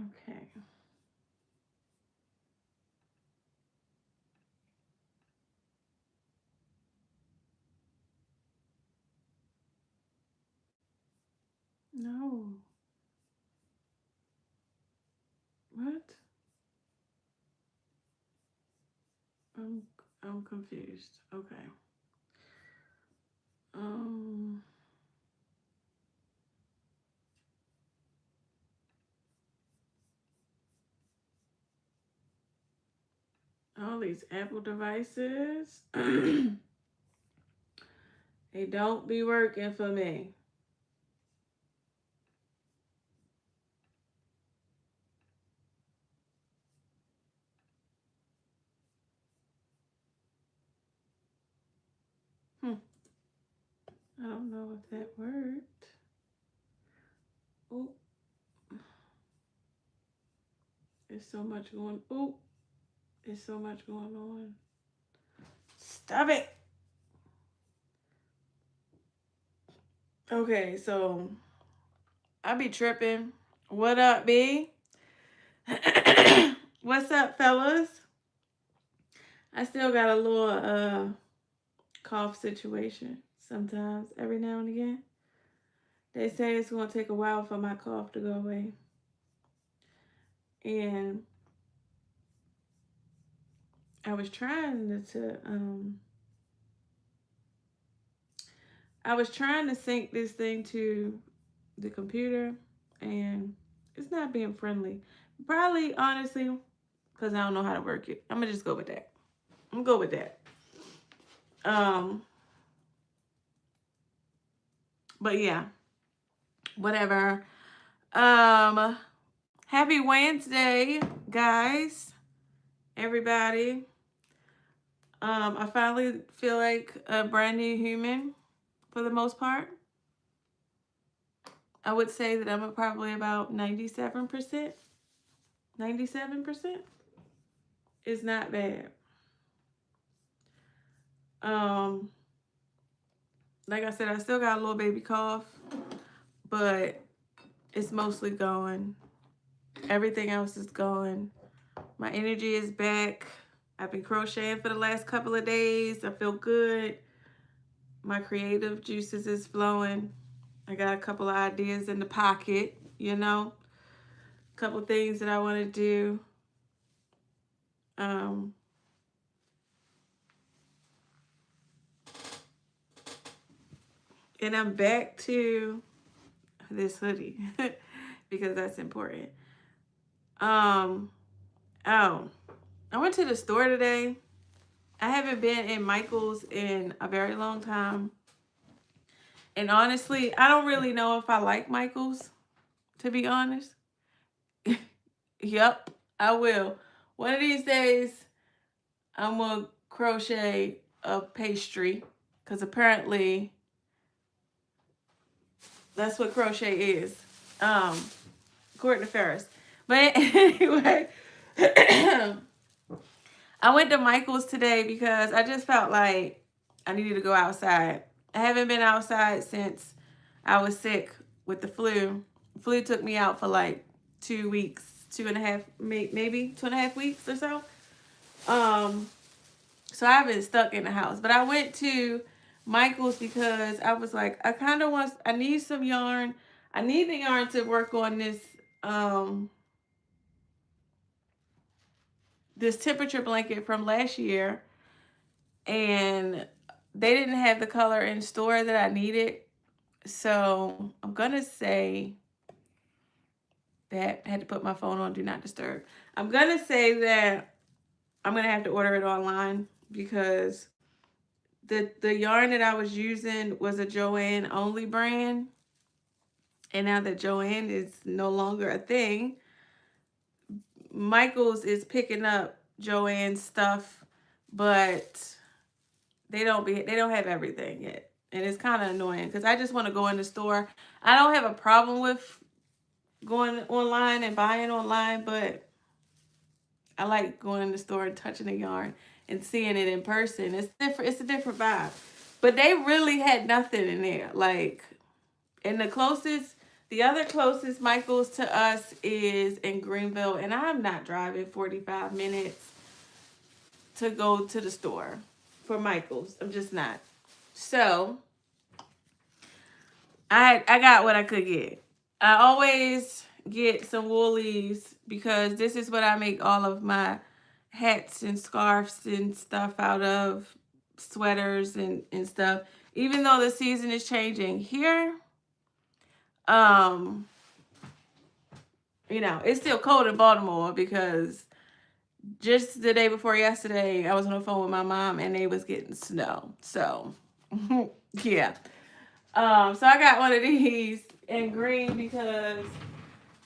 Okay. No. What? I'm I'm confused. Okay. Um all these Apple devices. They don't be working for me. Hmm. I don't know if that worked. Oh, there's so much going. Oh, there's so much going on. Stop it. Okay, so I be tripping. What up, B? What's up, fellas? I still got a little cough situation sometimes, every now and again. They say it's gonna take a while for my cough to go away. And I was trying to sync this thing to the computer, and it's not being friendly. Probably, honestly, because I don't know how to work it. I'm gonna just go with that. I'm gonna go with that. Um, but yeah, whatever. Happy Wednesday, guys, everybody. I finally feel like a brand new human for the most part. I would say that I'm probably about 97%. 97% is not bad. Um, like I said, I still got a little baby cough, but it's mostly going. Everything else is going. My energy is back. I've been crocheting for the last couple of days. I feel good. My creative juices is flowing. I got a couple of ideas in the pocket, you know, a couple things that I want to do. Um, and I'm back to this hoodie because that's important. Oh, I went to the store today. I haven't been in Michael's in a very long time. And honestly, I don't really know if I like Michael's, to be honest. Yep, I will. One of these days, I'm going to crochet a pastry because apparently that's what crochet is, according to Ferris. But anyway, I went to Michael's today because I just felt like I needed to go outside. I haven't been outside since I was sick with the flu. The flu took me out for like 2 weeks, 2.5, maybe 2.5 weeks or so. So I've been stuck in the house. But I went to Michael's because I was like, I need some yarn. I need the yarn to work on this temperature blanket from last year. And they didn't have the color in store that I needed. So I'm going to say that I had to put my phone on Do Not Disturb. I'm going to say that I'm going to have to order it online because the yarn that I was using was a Joann only brand. And now that Joann is no longer a thing, Michael's is picking up Joann's stuff, but they don't have everything yet. And it's kind of annoying because I just want to go in the store. I don't have a problem with going online and buying online, but I like going in the store and touching the yarn and seeing it in person. It's different. It's a different vibe. But they really had nothing in there. Like, and the closest The other closest Michael's to us is in Greenville, and I'm not driving 45 minutes to go to the store for Michael's. I'm just not. So I got what I could get. I always get some woolies because this is what I make all of my hats and scarves and stuff out of, sweaters and stuff. Even though the season is changing here, you know, it's still cold in Baltimore because just the day before yesterday, I was on the phone with my mom and they was getting snow. So, yeah. So I got one of these in green because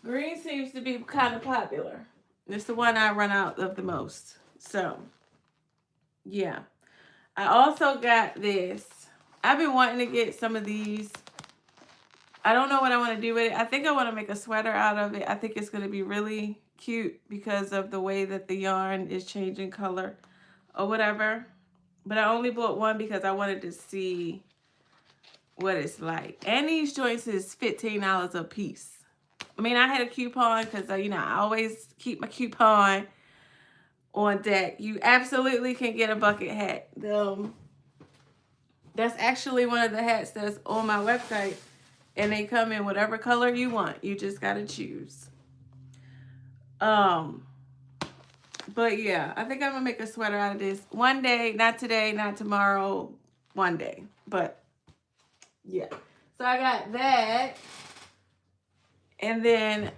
green seems to be kind of popular. It's the one I run out of the most. So, yeah. I also got this. I've been wanting to get some of these. I don't know what I want to do with it. I think I want to make a sweater out of it. I think it's going to be really cute because of the way that the yarn is changing color or whatever. But I only bought one because I wanted to see what it's like. And these joints is $15 a piece. I mean, I had a coupon because, you know, I always keep my coupon on deck. You absolutely can get a bucket hat. That's actually one of the hats that's on my website. And they come in whatever color you want. You just got to choose. But yeah, I think I'm going to make a sweater out of this one day. Not today, not tomorrow. One day. But yeah. So I got that. And then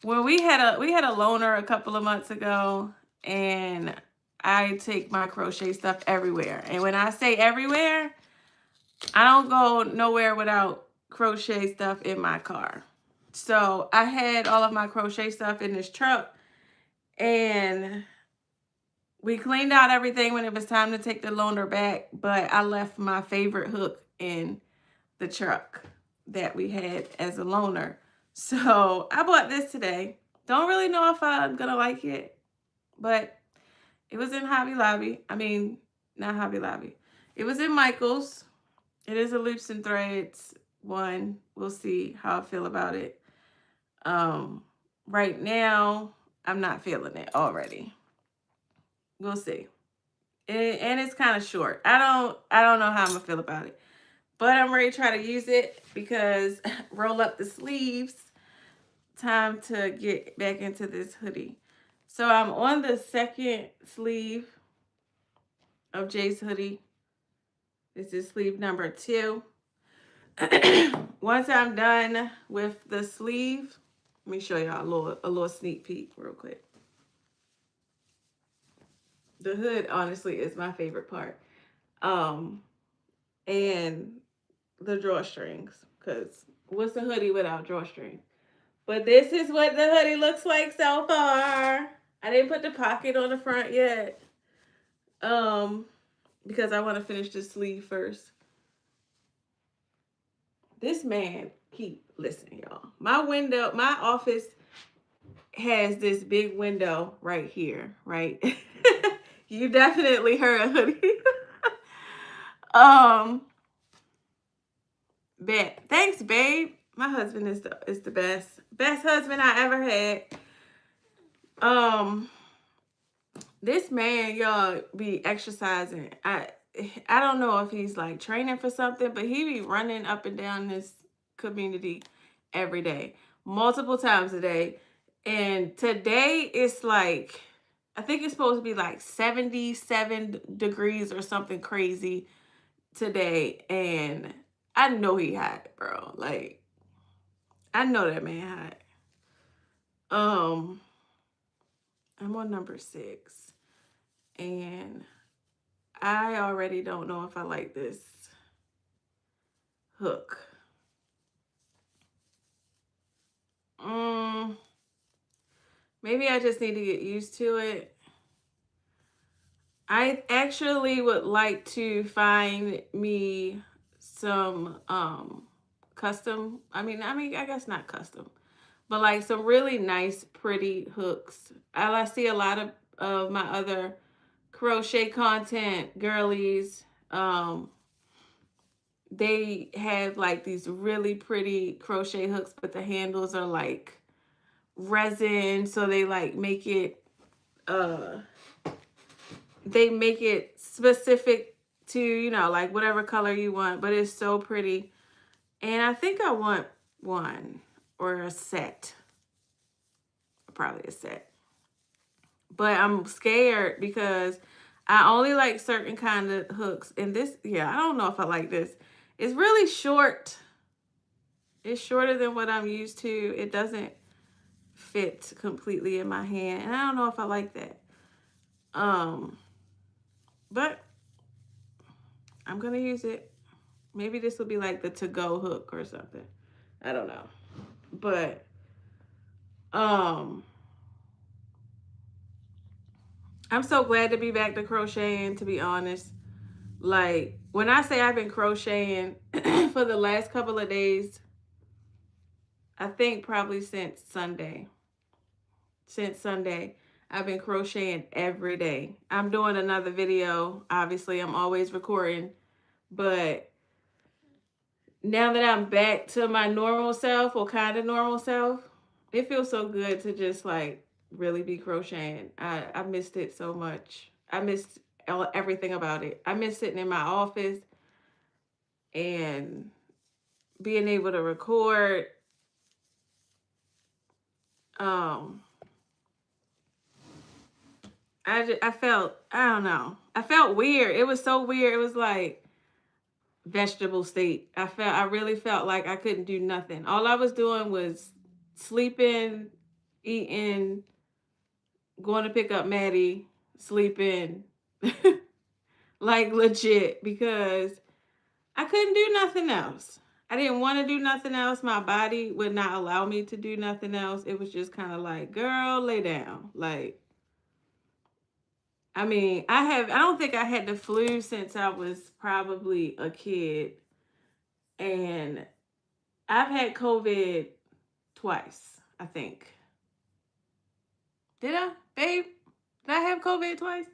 when we had a loaner a couple of months ago, and I take my crochet stuff everywhere. And when I say everywhere, I don't go nowhere without crochet stuff in my car. So I had all of my crochet stuff in this truck, and we cleaned out everything when it was time to take the loaner back, but I left my favorite hook in the truck that we had as a loaner. So I bought this today. Don't really know if I'm gonna like it, but it was in Hobby Lobby. I mean, not Hobby Lobby. It was in Michael's. It is a loops and threads one. We'll see how I feel about it. Right now, I'm not feeling it already. We'll see. And it's kind of short. I don't know how I'm gonna feel about it. But I'm ready to try to use it because roll up the sleeves. Time to get back into this hoodie. So I'm on the second sleeve of Jay's hoodie. This is sleeve number 2. Once I'm done with the sleeve, let me show y'all a little sneak peek real quick. The hood, honestly, is my favorite part. And the drawstrings, because what's a hoodie without drawstrings? But this is what the hoodie looks like so far. I didn't put the pocket on the front yet. Because I want to finish the sleeve first. This man listen, y'all. My office has this big window right here, right? You definitely heard a hoodie. Thanks, babe. My husband is the best husband I ever had. This man, y'all, be exercising. I don't know if he's like training for something, but he be running up and down this community every day, multiple times a day. And today it's like, I think it's supposed to be like 77 degrees or something crazy today. And I know he hot, bro. Like, I know that man hot. I'm on number 6. And I already don't know if I like this hook. Maybe I just need to get used to it. I actually would like to find me some custom, I guess not custom, but like some really nice, pretty hooks. I see a lot of my other crochet content girlies, they have like these really pretty crochet hooks, but the handles are like resin, so they like make it they make it specific to, you know, like whatever color you want, but it's so pretty. And I think I want one or a set, probably a set. But I'm scared because I only like certain kind of hooks. And this, yeah, I don't know if I like this. It's really short. It's shorter than what I'm used to. It doesn't fit completely in my hand. And I don't know if I like that. But I'm going to use it. Maybe this will be like the to-go hook or something. I don't know. But, I'm so glad to be back to crocheting, to be honest. Like, when I say I've been crocheting for the last couple of days, I think probably since Sunday. Since Sunday, I've been crocheting every day. I'm doing another video. Obviously, I'm always recording. But now that I'm back to my normal self, or kind of normal self, it feels so good to just like really be crocheting. I missed it so much. I missed everything about it. I miss sitting in my office and being able to record. I felt, I don't know. I felt weird. It was so weird. It was like vegetable state. I really felt like I couldn't do nothing. All I was doing was sleeping, eating, going to pick up Maddie, sleeping. Like legit, because I couldn't do nothing else. I didn't want to do nothing else. My body would not allow me to do nothing else. It was just kind of like, girl, lay down. Like, I mean, I don't think I had the flu since I was probably a kid. And I've had COVID twice, I think. Did I, babe? Did I have COVID twice?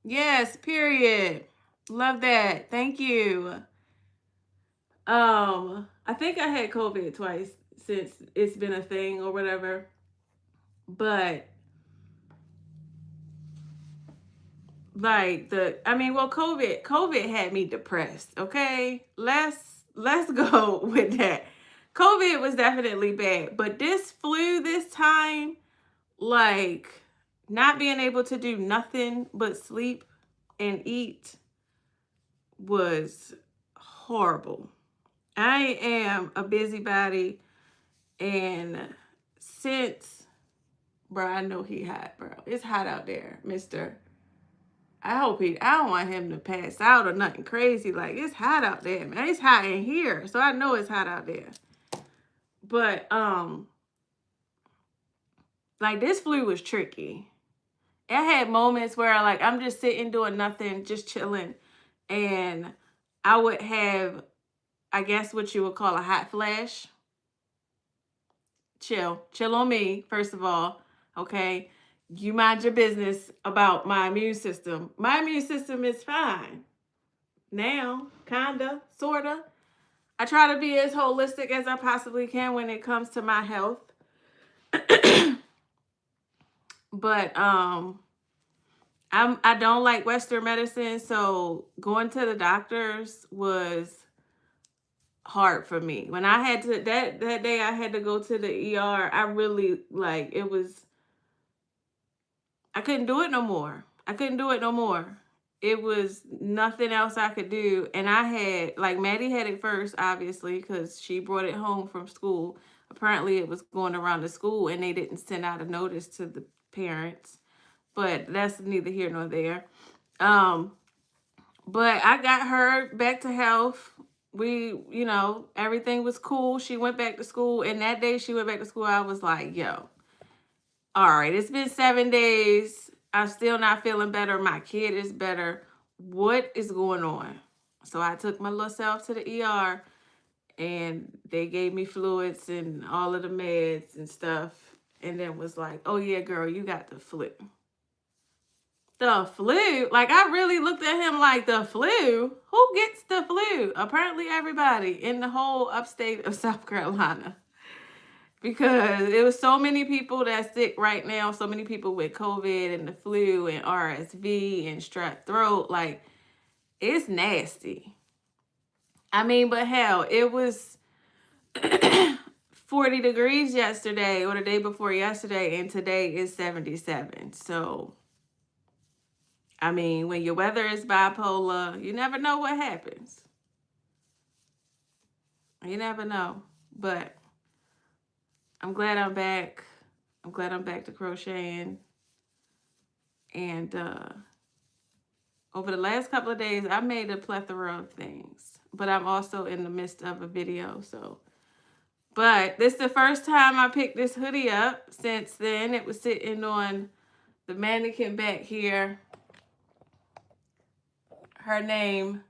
Yes, period. Love that. Thank you. I think I had COVID twice since it's been a thing or whatever. But like COVID had me depressed, okay? Let's go with that. COVID was definitely bad, but this flu this time, like not being able to do nothing but sleep and eat was horrible. I am a busybody, and since, bro, I know he hot, bro. It's hot out there, mister. I don't want him to pass out or nothing crazy. Like, it's hot out there, man. It's hot in here, so I know it's hot out there. But, like, this flu was tricky. It had moments where, like, I'm just sitting doing nothing, just chilling, and I would have, I guess what you would call a hot flash. Chill on me, first of all, okay? You mind your business about my immune system. My immune system is fine now, kinda, sorta. I try to be as holistic as I possibly can when it comes to my health. But I don't like Western medicine, so going to the doctors was hard for me. When I had to that day I had to go to the ER, I really like it was, I couldn't do it no more. It was nothing else I could do. And I had, like, Maddie had it first, obviously, because she brought it home from school. Apparently it was going around the school and they didn't send out a notice to the parents. But that's neither here nor there. But I got her back to health. We, everything was cool. She went back to school. And that day she went back to school, I was like, yo, all right, it's been 7 days. I'm still not feeling better. My kid is better. What is going on? So I took my little self to the ER and they gave me fluids and all of the meds and stuff. And then was like, oh yeah, girl, you got the flu. The flu? Like, I really looked at him like, the flu? Who gets the flu? Apparently everybody in the whole upstate of South Carolina. Because it was so many people that's sick right now. So many people with COVID and the flu and RSV and strep throat. Like, it's nasty. I mean, but hell, it was 40 degrees yesterday or the day before yesterday, and today is 77. So, I mean, when your weather is bipolar, you never know what happens. You never know. But I'm glad I'm back. I'm glad I'm back to crocheting. And over the last couple of days, I made a plethora of things. But I'm also in the midst of a video, so. But this is the first time I picked this hoodie up. Since then, it was sitting on the mannequin back here. Her name,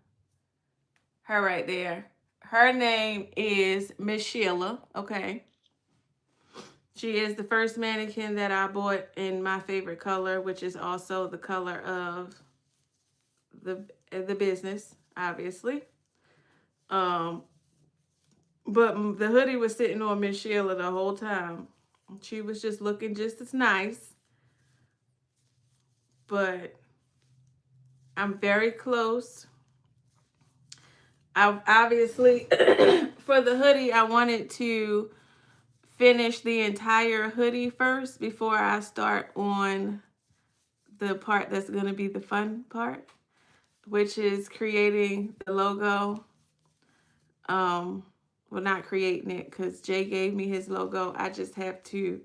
her right there. Her name is Miss Sheila, okay? She is the first mannequin that I bought in my favorite color, which is also the color of the business, obviously. But the hoodie was sitting on Miss Sheila the whole time. She was just looking just as nice. But I'm very close. I obviously, for the hoodie, I wanted to finish the entire hoodie first before I start on the part that's going to be the fun part, which is creating the logo. Well, not creating it because Jay gave me his logo. I just have to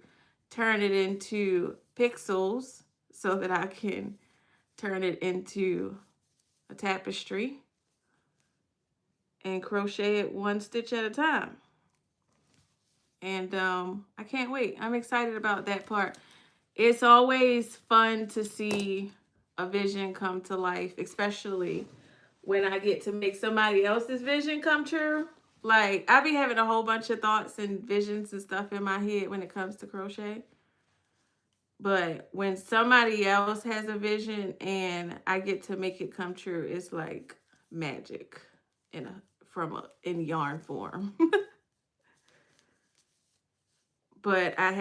turn it into pixels so that I can turn it into a tapestry and crochet it one stitch at a time. And I can't wait. I'm excited about that part. It's always fun to see a vision come to life, especially when I get to make somebody else's vision come true. Like, I be having a whole bunch of thoughts and visions and stuff in my head when it comes to crochet. But when somebody else has a vision and I get to make it come true, it's like magic in yarn form. But I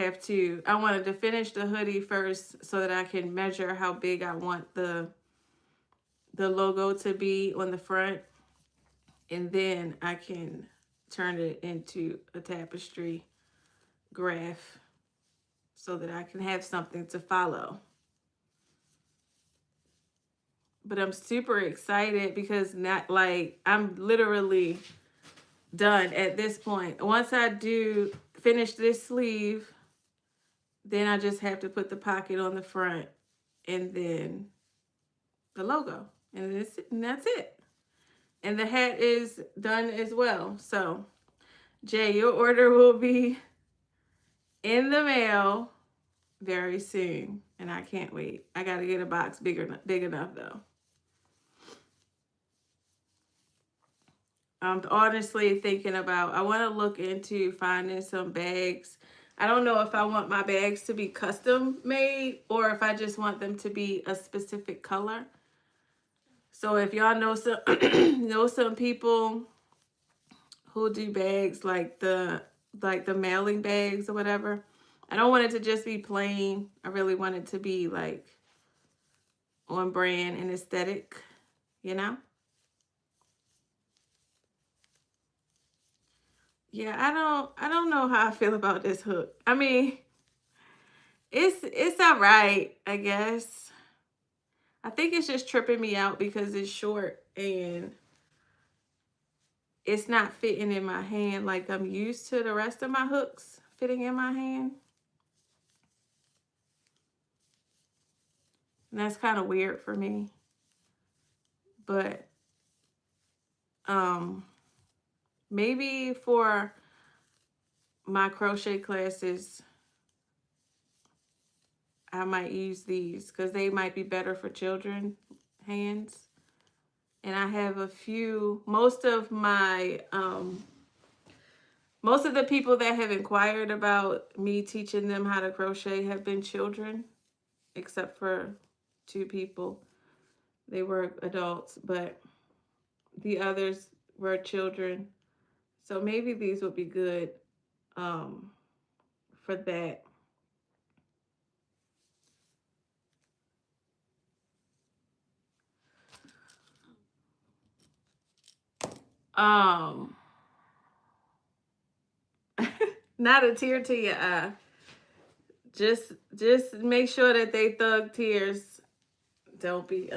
wanted to finish the hoodie first so that I can measure how big I want the logo to be on the front. And then I can turn it into a tapestry graph so that I can have something to follow. But I'm super excited because I'm literally done at this point. Once I do finish this sleeve, then I just have to put the pocket on the front and then the logo. And that's it. And the hat is done as well. So, Jay, your order will be in the mail very soon. And I can't wait. I got to get a box big enough, though. I'm honestly thinking about, I want to look into finding some bags. I don't know if I want my bags to be custom made or if I just want them to be a specific color. So if y'all know some people who do bags like the mailing bags or whatever, I don't want it to just be plain. I really want it to be like on brand and aesthetic, you know? Yeah, I don't know how I feel about this hook. I mean, it's all right, I guess. I think it's just tripping me out because it's short and it's not fitting in my hand like I'm used to the rest of my hooks fitting in my hand. And that's kind of weird for me. But maybe for my crochet classes, I might use these because they might be better for children hands. And I have a few, most of the people that have inquired about me teaching them how to crochet have been children, except for 2 people. They were adults, but the others were children. So maybe these would be good for that. Not a tear to your eye. Just make sure that they thug tears. Don't be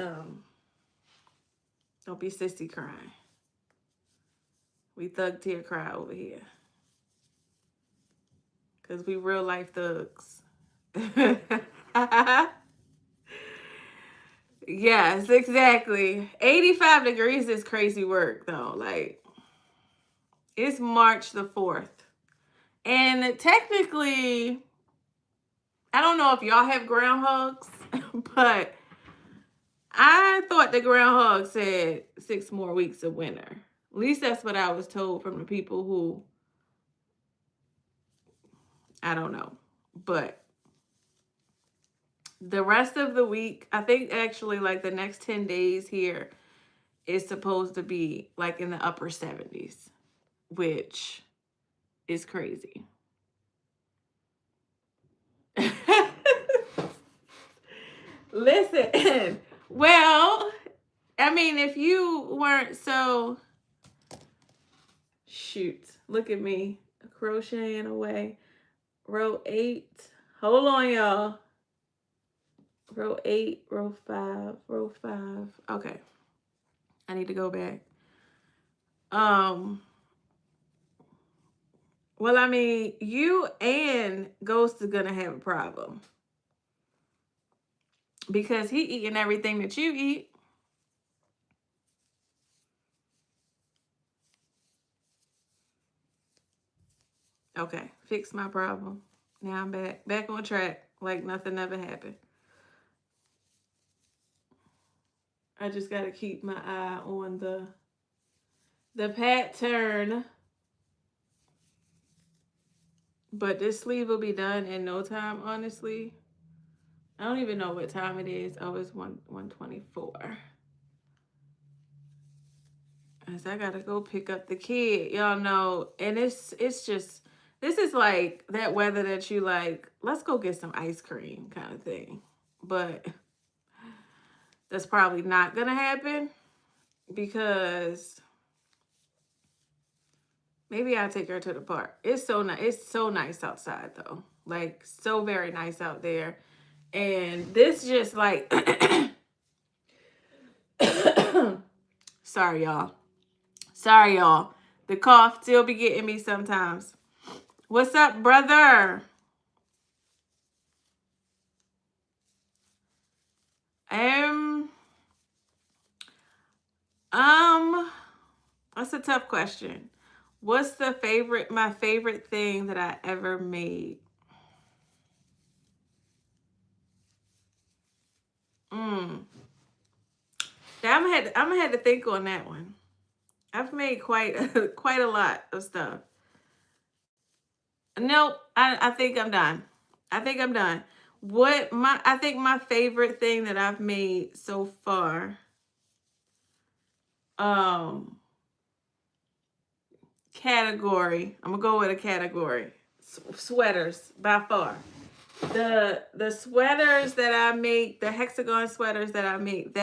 sissy crying. We thug tear cry over here. Cause we real life thugs. Yes, exactly. 85 degrees is crazy work though. Like, it's March the 4th. And technically, I don't know if y'all have groundhogs, but I thought the groundhog said 6 more weeks of winter. At least that's what I was told from the people who, I don't know. But the rest of the week, I think actually like the next 10 days here is supposed to be like in the upper 70s, which is crazy. Listen, well, I mean, if you weren't so, shoot, look at me, crocheting away. Row 8, hold on, y'all. Row 8, row 5, row 5. Okay, I need to go back. Well, I mean, you and Ghost are gonna have a problem because he eating everything that you eat. Okay, fix my problem. Now I'm back on track, like nothing ever happened. I just gotta keep my eye on the pattern. But this sleeve will be done in no time, honestly. I don't even know what time it is. Oh, it's 1:24. As I gotta go pick up the kid, y'all know. And it's just, this is like that weather that you like, let's go get some ice cream kind of thing. But that's probably not gonna happen because maybe I'll take her to the park. It's so nice. It's so nice outside though. Like, so very nice out there. And this just like sorry y'all. The cough still be getting me sometimes. What's up, brother? That's a tough question. What's my favorite thing that I ever made? I'm gonna have to think on that one. I've made quite a lot of stuff. Nope, I think I'm done. I think my favorite thing that I've made so far, category. I'm gonna go with a category. Sweaters by far. The sweaters that I make, the hexagon sweaters that I make,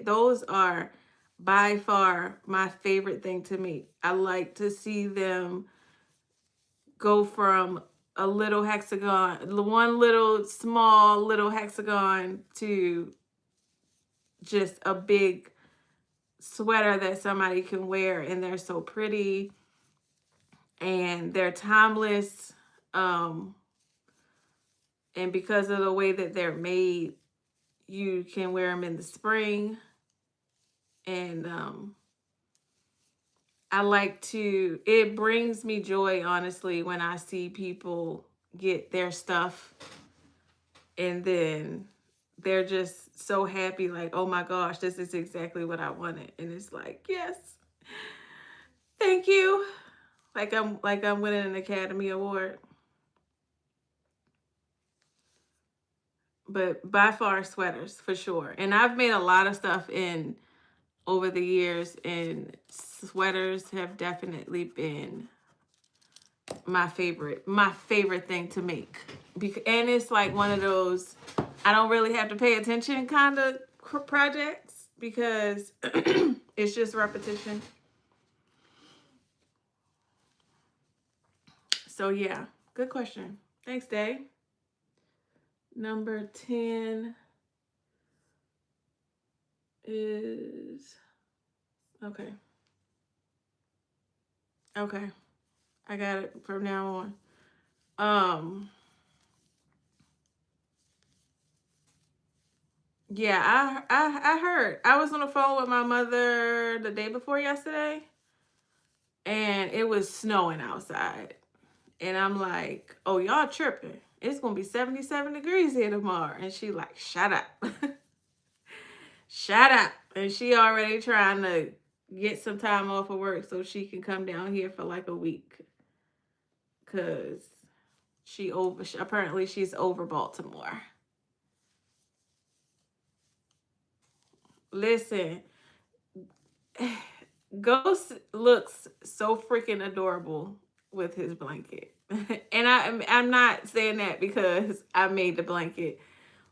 those are by far my favorite thing to make. I like to see them go from a little hexagon, one little small little hexagon, to just a big sweater that somebody can wear, and they're so pretty and they're timeless. And because of the way that they're made, you can wear them in the spring. And it brings me joy, honestly, when I see people get their stuff and then they're just so happy, like, oh my gosh, this is exactly what I wanted. And it's like, yes, thank you. Like I'm winning an Academy Award. but by far sweaters for sure. And I've made a lot of stuff in over the years, and sweaters have definitely been my favorite thing to make. And it's like one of those I don't really have to pay attention kind of projects because it's just repetition. So yeah, good question. Thanks, Day. Number 10 is okay. Okay. I got it from now on. Yeah, I heard. I was on the phone with my mother the day before yesterday, and it was snowing outside. And I'm like, "Oh, y'all tripping. It's going to be 77 degrees here tomorrow." And she like, "Shut up." Shut up. And she already trying to get some time off of work so she can come down here for like a week. Cause apparently she's over Baltimore. Listen, Ghost looks so freaking adorable with his blanket. And I'm not saying that because I made the blanket,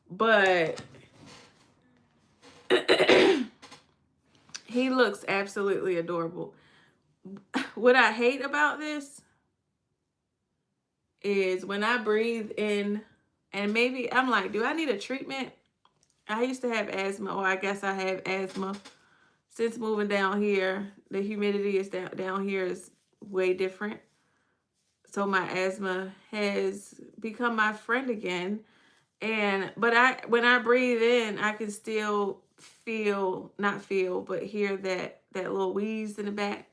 but he looks absolutely adorable. What I hate about this is when I breathe in, and maybe I'm like, do I need a treatment? I used to have asthma, or I guess I have asthma. Since moving down here, the humidity is down here is way different. So my asthma has become my friend again. But when I breathe in, I can still but hear that little wheeze in the back.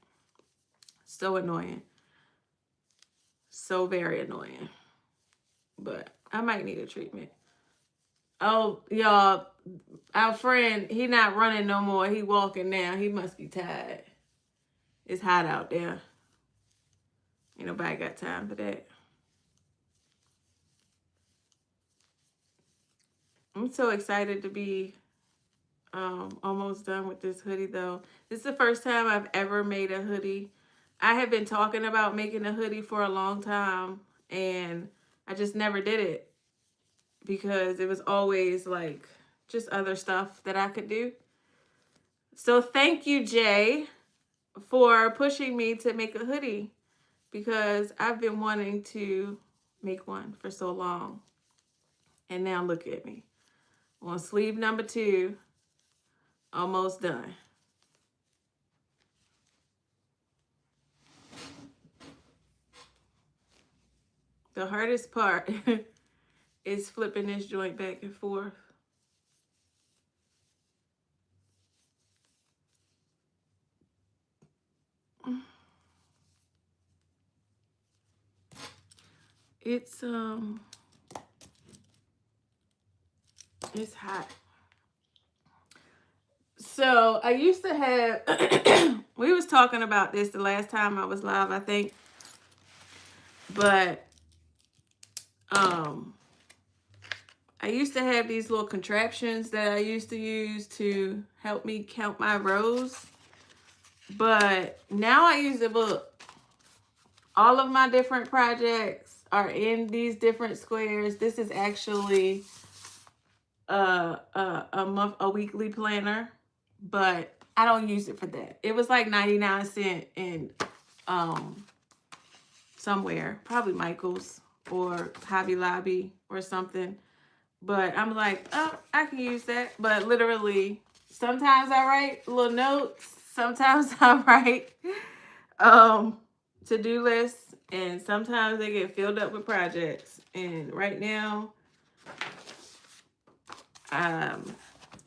So annoying. So very annoying. But I might need a treatment. Oh, y'all, our friend, he not running no more. He walking now. He must be tired. It's hot out there. Ain't nobody got time for that. I'm so excited to be almost done with this hoodie though. This is the first time I've ever made a hoodie. I have been talking about making a hoodie for a long time, and I just never did it because it was always like just other stuff that I could do. So thank you, Jay, for pushing me to make a hoodie because I've been wanting to make one for so long. And now look at me. On sleeve number 2, almost done. The hardest part is flipping this joint back and forth. It's hot. So I used to have we was talking about this the last time I was live, I think. But I used to have these little contraptions that I used to use to help me count my rows. But now I use a book. All of my different projects are in these different squares. This is actually a weekly planner, but I don't use it for that. It was like 99¢ in somewhere, probably Michael's or Hobby Lobby or something. But I'm like, oh, I can use that. But literally, sometimes I write little notes. Sometimes I write to-do lists. And sometimes they get filled up with projects. And right now,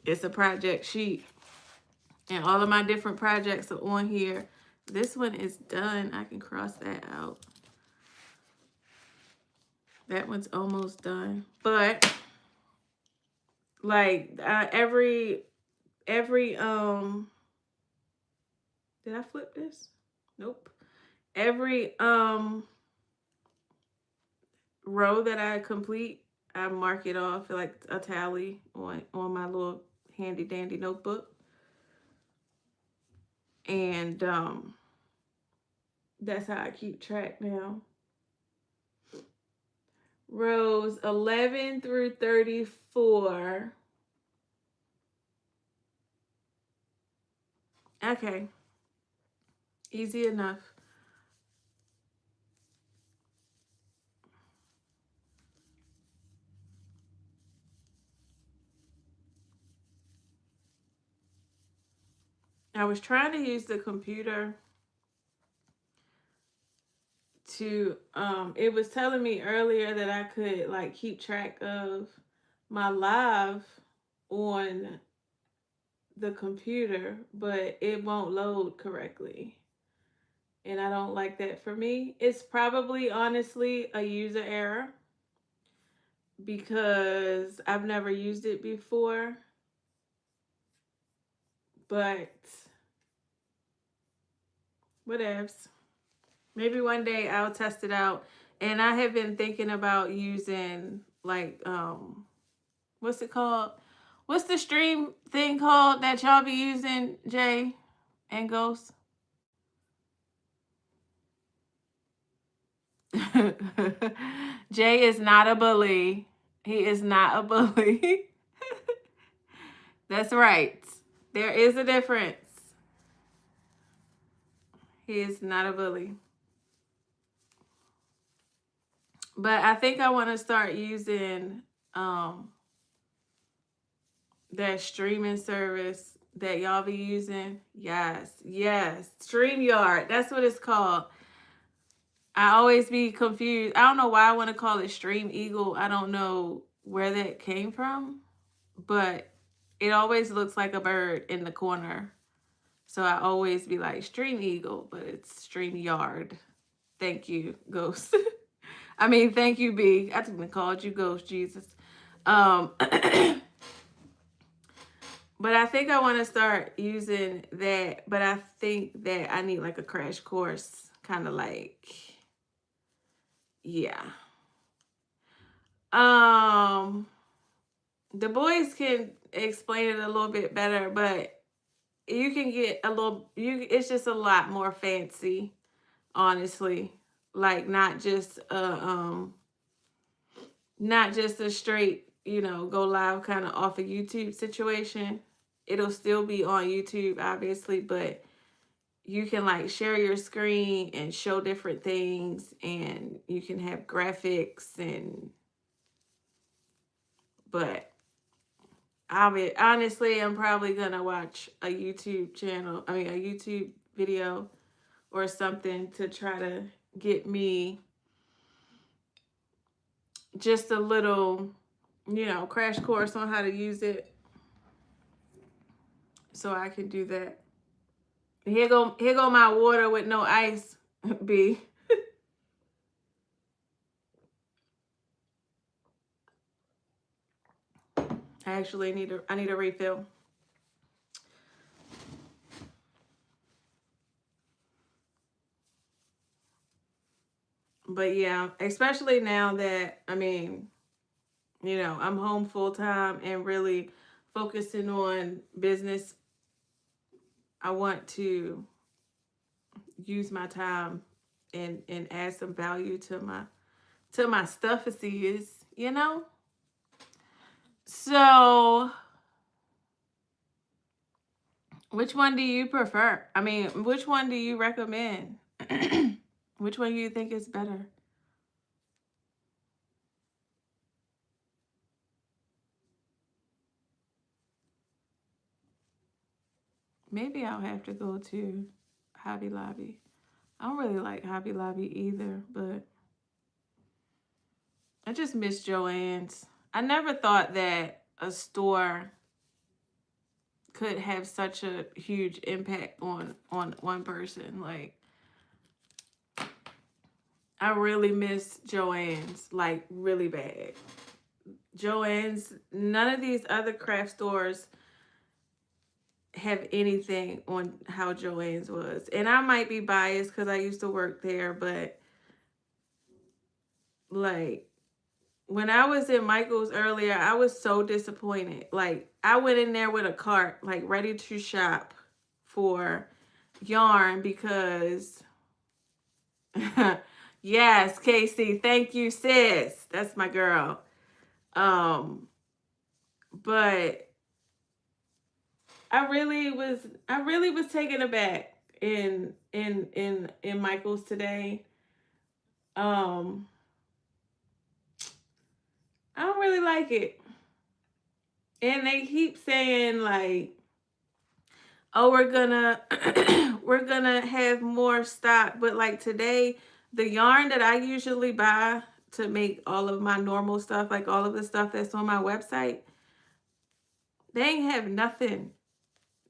it's a project sheet. And all of my different projects are on here. This one is done. I can cross that out. That one's almost done. But like every did I flip this? Nope. Every row that I complete, I mark it off like a tally on my little handy dandy notebook. And that's how I keep track now. Rows 11 through 34. Okay. Easy enough. I was trying to use the computer to it was telling me earlier that I could like keep track of my live on the computer, but it won't load correctly. And I don't like that for me. It's probably honestly a user error because I've never used it before. But whatevs. Maybe one day I'll test it out. And I have been thinking about using like what's it called? What's the stream thing called that y'all be using, Jay and Ghost? Jay is not a bully. He is not a bully. That's right. There is a difference. He is not a bully. But I think I want to start using that streaming service that y'all be using. Yes. StreamYard. That's what it's called. I always be confused. I don't know why I want to call it Stream Eagle. I don't know where that came from, but it always looks like a bird in the corner. So I always be like Stream Eagle, but it's StreamYard. Thank you, Ghost. I mean, thank you, B. I even called you Ghost, Jesus. But I think I want to start using that. But I think that I need like a crash course, kind of like, yeah. The boys can explain it a little bit better, but you can get a little. It's just a lot more fancy, honestly. Like not just a straight, go live kind of off of YouTube situation. It'll still be on YouTube, obviously, but you can like share your screen and show different things, and you can have graphics but honestly, I'm probably gonna watch a YouTube video or something to try to get me just a little, crash course on how to use it, so I can do that. Here go my water with no ice, B. I actually need a refill. But yeah, especially now that I'm home full time and really focusing on business. I want to use my time and add some value to my stuff as is, So, which one do you prefer? Which one do you recommend? Which one do you think is better? Maybe I'll have to go to Hobby Lobby. I don't really like Hobby Lobby either, but I just miss Joann's. I never thought that a store could have such a huge impact on one person. Like, I really miss Joann's, like really bad. Joann's, none of these other craft stores have anything on how Joann's was. And I might be biased because I used to work there, but like when I was in Michael's earlier, I was so disappointed. Like, I went in there with a cart, like, ready to shop for yarn because, yes, Casey, thank you, sis. That's my girl. But I really was taken aback in Michael's today. Um, I don't really like it. And they keep saying like, oh, we're gonna have more stock, but like today, the yarn that I usually buy to make all of my normal stuff, like all of the stuff that's on my website, they ain't have nothing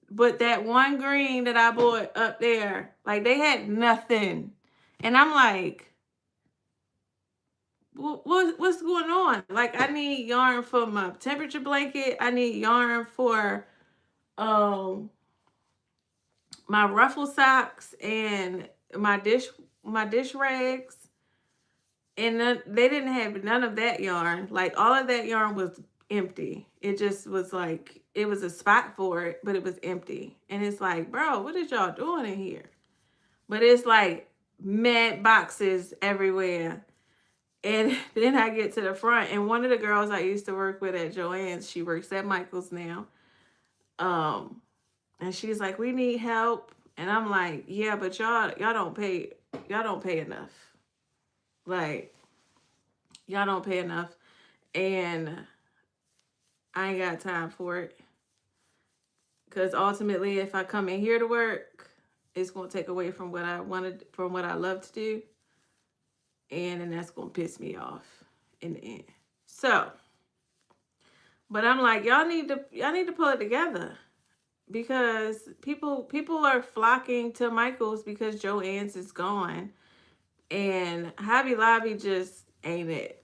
but that one green that I bought up there. Like, they had nothing, and I'm like, what's going on? Like, I need yarn for my temperature blanket. I need yarn for um my ruffle socks and my dish rags, and they didn't have none of that yarn. Like, all of that yarn was empty. It just was like, it was a spot for it, but it was empty. And it's like, bro, what is y'all doing in here? But it's like mad boxes everywhere. And then I get to the front, and one of the girls I used to work with at Joann's, she works at Michael's now. And she's like, we need help. And I'm like, yeah, but y'all don't pay enough. Like, y'all don't pay enough. And I ain't got time for it. Because ultimately, if I come in here to work, it's going to take away from what I wanted, from what I love to do. And then that's going to piss me off in the end. So, but I'm like, y'all need to pull it together. Because people are flocking to Michael's because Joann's is gone. And Hobby Lobby just ain't it.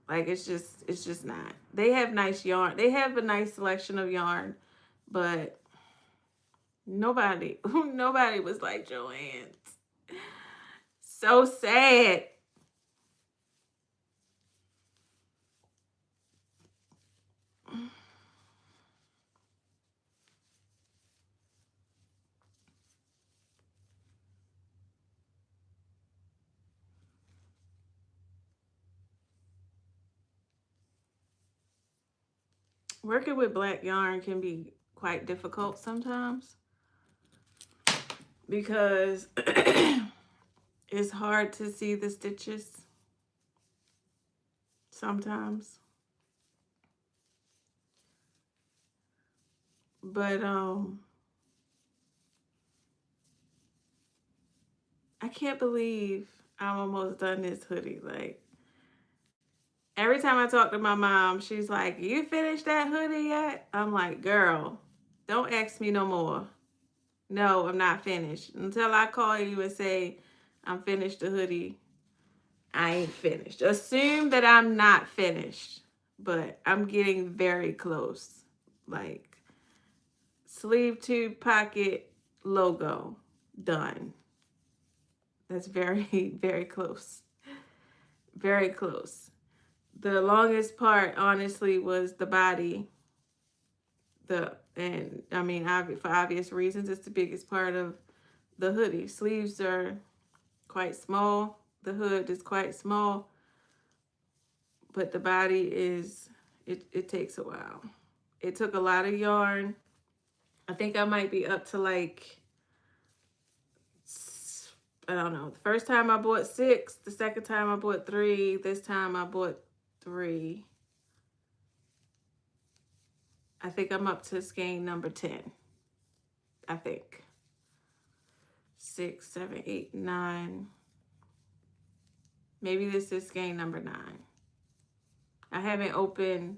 Like, it's just not. They have nice yarn. They have a nice selection of yarn, but nobody was like Joann's. So sad. Working with black yarn can be quite difficult sometimes because it's hard to see the stitches sometimes. But I can't believe I'm almost done this hoodie. Like, every time I talk to my mom, she's like, you finished that hoodie yet? I'm like, girl, don't ask me no more. No, I'm not finished. Until I call you and say, I'm finished the hoodie, I ain't finished. Assume that I'm not finished, but I'm getting very close. Like, sleeve 2 pocket logo, done. That's very, very close. Very close. The longest part, honestly, was the body. And I mean, for obvious reasons, it's the biggest part of the hoodie. Sleeves are quite small. The hood is quite small. But the body is, it takes a while. It took a lot of yarn. I think I might be up to like, I don't know. The first time I bought 6. The second time I bought 3. This time I bought 3. I think I'm up to skein number 10. I think. 6, 7, 8, 9. Maybe this is skein number 9. I haven't opened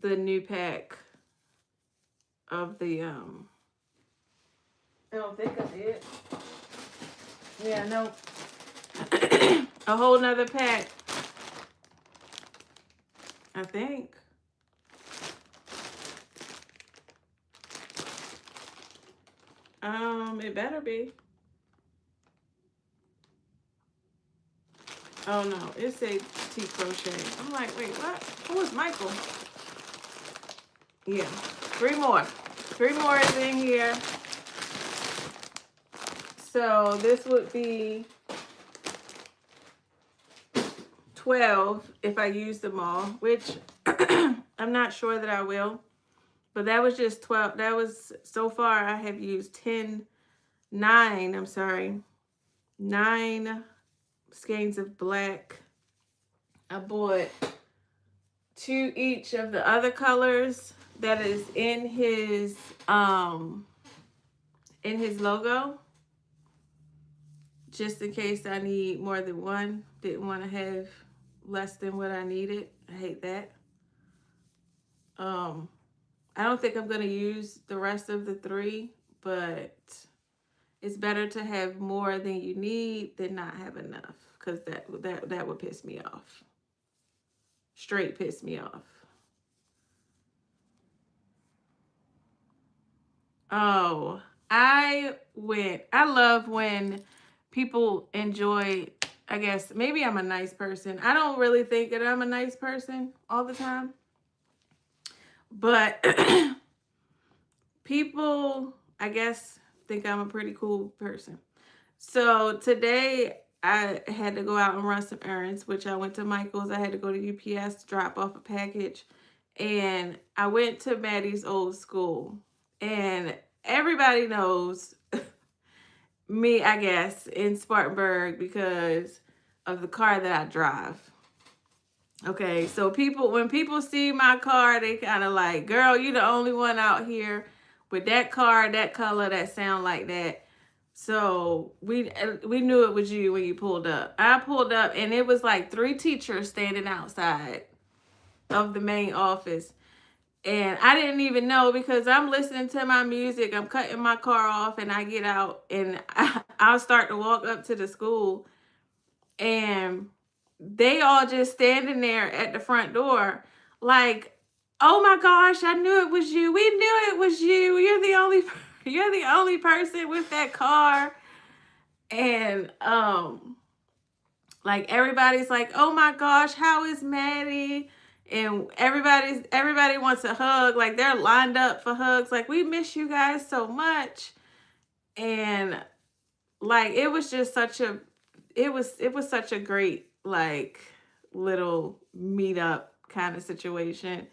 the new pack of the I don't think I did. Yeah, no. A whole nother pack. I think. It better be. Oh no, it said T Crochet. I'm like, wait, what? Who is Michael? Yeah, 3 more. 3 more is in here. So this would be 12 if I use them all, which I'm not sure that I will. But that was just 12. That was, so far I have used 9 skeins of black. I bought 2 each of the other colors that is in his logo, just in case I need more than one. Didn't want to have less than what I needed. I hate that. I don't think I'm going to use the rest of the 3, but it's better to have more than you need than not have enough, because that would piss me off. Straight piss me off. Oh, I love when people enjoy, I guess, maybe I'm a nice person. I don't really think that I'm a nice person all the time. But people, I guess, think I'm a pretty cool person. So today I had to go out and run some errands, which I went to Michael's. I had to go to UPS to drop off a package. And I went to Maddie's old school. And everybody knows me, I guess, in Spartanburg because of the car that I drive. Okay, so when people see my car, they kind of like, girl, you the only one out here with that car, that color, that sound like that. So we knew it was you when you pulled up. I pulled up and it was like 3 teachers standing outside of the main office. And I didn't even know, because I'm listening to my music. I'm cutting my car off and I get out and I'll start to walk up to the school. And they all just standing there at the front door like, oh my gosh, I knew it was you. We knew it was you. You're the only person with that car. And like everybody's like, oh my gosh, how is Maddie? And everybody wants a hug. Like they're lined up for hugs. Like, we miss you guys so much. And like it was such a great like little meetup kind of situation.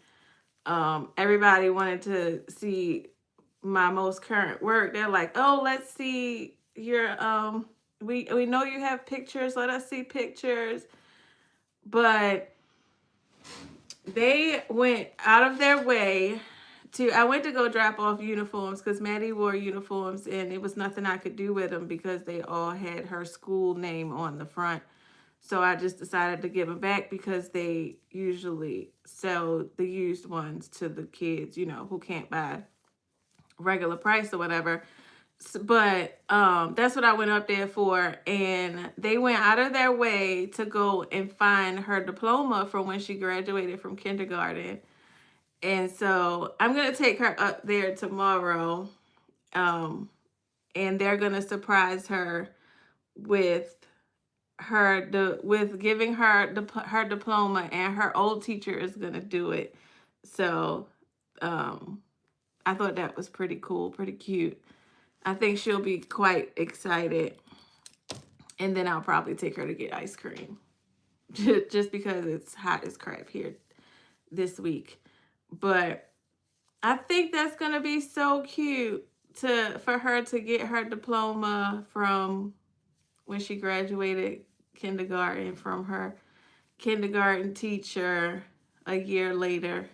Everybody wanted to see my most current work. They're like, oh, let's see your we know you have pictures, let us see pictures. But they went out of their way I went to go drop off uniforms because Maddie wore uniforms and it was nothing I could do with them because they all had her school name on the front. So I just decided to give them back because they usually sell the used ones to the kids, who can't buy regular price or whatever. But that's what I went up there for. And they went out of their way to go and find her diploma from when she graduated from kindergarten. And so I'm going to take her up there tomorrow. And they're going to surprise her with giving her her diploma, and her old teacher is going to do it. So I thought that was pretty cool, pretty cute. I think she'll be quite excited. And then I'll probably take her to get ice cream just because it's hot as crap here this week. But I think that's going to be so cute for her to get her diploma from when she graduated kindergarten from her kindergarten teacher a year later.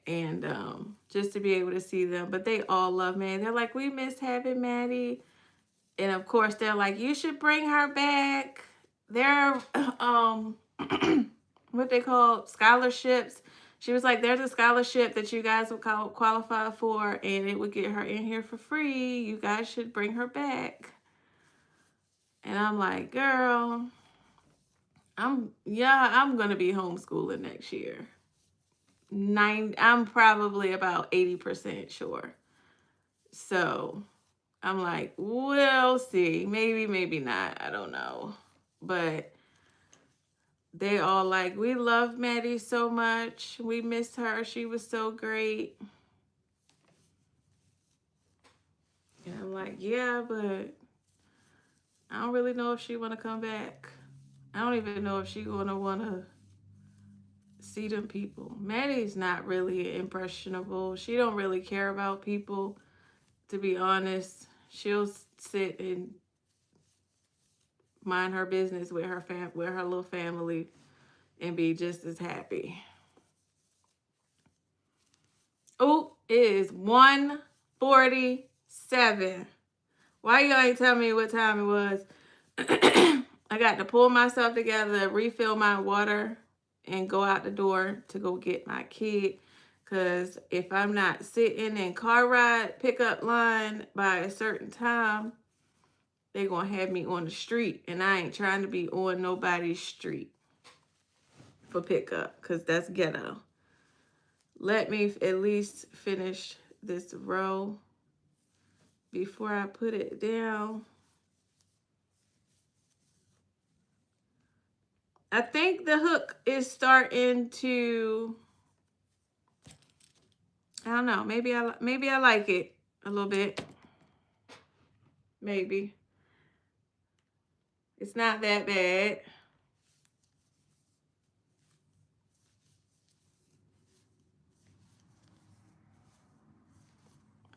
And just to be able to see them. But they all love Maddie. They're like, we miss having Maddie. And of course, they're like, you should bring her back. They're what they call scholarships. She was like, there's a scholarship that you guys would qualify for, and it would get her in here for free. You guys should bring her back. And I'm like, girl, I'm going to be homeschooling next year. I'm probably about 80% sure. So I'm like, we'll see. Maybe, maybe not. I don't know. But they all like, we love Maddie so much. We miss her. She was so great. And I'm like, yeah, but I don't really know if she want to come back. I don't even know if she gonna want to see them people. Maddie's not really impressionable. She don't really care about people, to be honest. She'll sit and mind her business with her little family and be just as happy. Oh, it is 1:47. Why y'all ain't tell me what time it was? I got to pull myself together, refill my water, and go out the door to go get my kid. Because if I'm not sitting in car ride pickup line by a certain time, they're going to have me on the street. And I ain't trying to be on nobody's street for pickup, because that's ghetto. Let me at least finish this row before I put it down. I think the hook is starting to, I don't know, maybe I like it a little bit. Maybe. It's not that bad.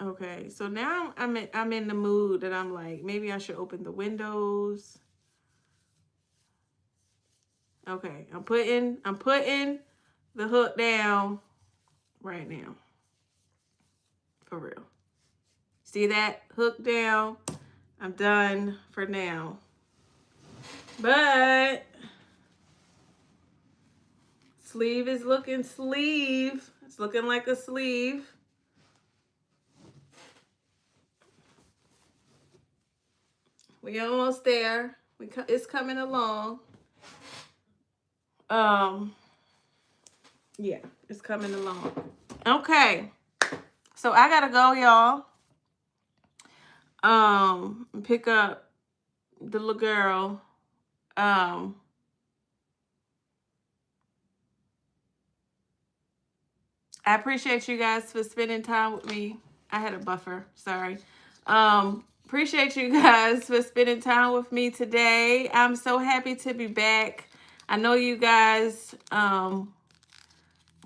Okay, so now I'm in the mood that I'm like, maybe I should open the windows. Okay, I'm putting the hook down right now. For real. See that? Hook down. I'm done for now. But sleeve is looking sleeve. It's looking like a sleeve. We almost there. It's coming along. Yeah, it's coming along. Okay. So I gotta go, y'all. Pick up the little girl. I appreciate you guys for spending time with me. I had a buffer, sorry. Appreciate you guys for spending time with me today. I'm so happy to be back. I know you guys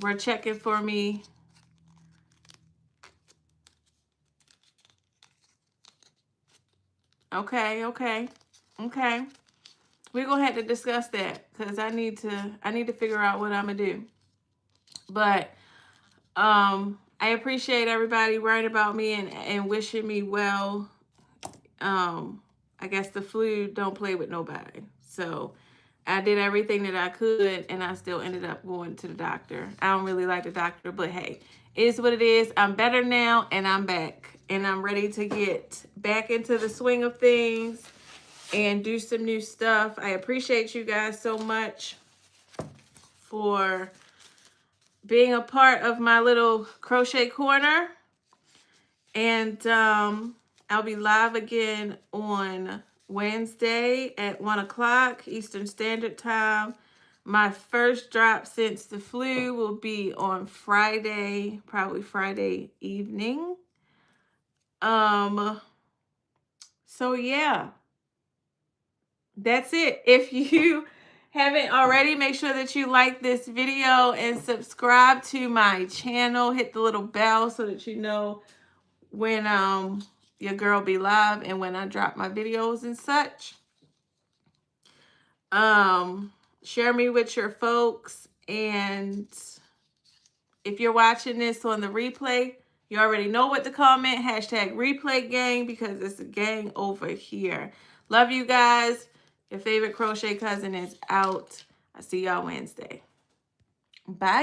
were checking for me. Okay. We're gonna have to discuss that because I need to figure out what I'm gonna do. But I appreciate everybody worrying about me and wishing me well. I guess the flu don't play with nobody. So I did everything that I could and I still ended up going to the doctor. I don't really like the doctor, but hey, it is what it is. I'm better now and I'm back. And I'm ready to get back into the swing of things and do some new stuff. I appreciate you guys so much for being a part of my little crochet corner. And I'll be live again on Wednesday at 1 o'clock Eastern Standard Time. My first drop since the flu will be on Friday, probably Friday evening. So yeah, that's it. If you haven't already, make sure that you like this video and subscribe to my channel. Hit the little bell so that you know when your girl be live and when I drop my videos and such. Share me with your folks, and if you're watching this on the replay, you already know what to comment. #replay gang, because it's a gang over here. Love you guys. Your favorite crochet cousin is out. I see y'all Wednesday. Bye.